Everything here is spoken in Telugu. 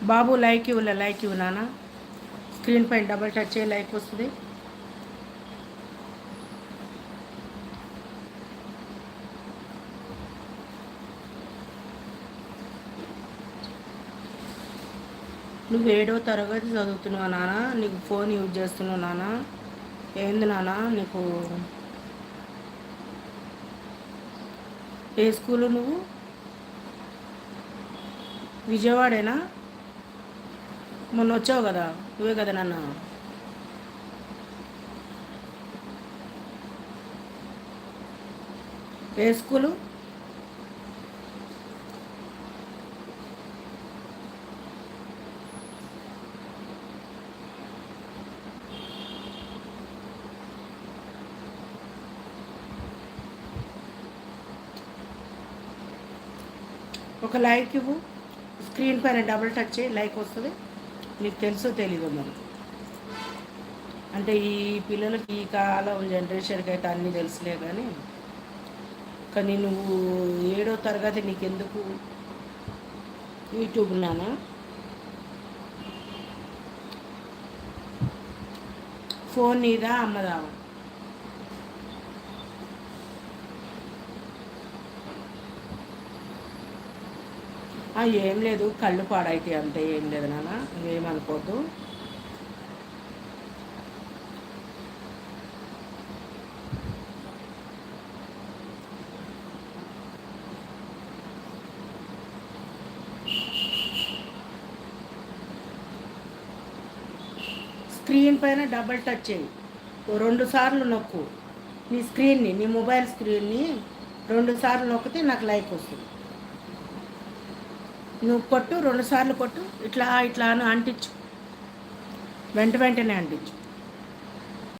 బాబు లైక్ ఇవ్వలే, లైక్ ఇవ్వు నాన్న. స్క్రీన్ పైన డబల్ టచ్ చేయి, లైక్ వస్తుంది. నువ్వు 7వ తరగతి చదువుతున్నావు నాన్న, నీకు ఫోన్ యూజ్ చేస్తున్నావు నాన్న. ఏంది నాన్న నీకు? ఏ స్కూలు నువ్వు? విజయవాడేనా? మొన్న వచ్చావు కదా, నువ్వే కదా నాన్న. ఏ స్కూలు? ఒక లైక్ ఇవ్వు. స్క్రీన్ పైన డబుల్ టచ్ చేయి, లైక్ వస్తుంది. నీకు తెలుసో తెలీదు మరి. అంటే ఈ పిల్లలకి ఈ కాలం జనరేషన్కి అయితే అన్నీ తెలుసులే, కానీ నువ్వు 7వ తరగతి నీకెందుకు యూట్యూబ్ నానా? ఫోన్ నీదా అమ్మదా? ఏం లేదు, కళ్ళు పాడైతే అంతే, ఏం లేదు నాన్న, నువ్వేమనుకోద్దు. స్క్రీన్ పైన డబల్ టచ్ చేయి, 2 సార్లు నొక్కు. నీ స్క్రీన్ని, నీ మొబైల్ స్క్రీన్ని 2 సార్లు నొక్కితే నాకు లైక్ వస్తుంది. నువ్వు కొట్టు, 2 సార్లు కొట్టు, ఇట్లా ఇట్లా అని అంటించు, వెంటనే అంటించు.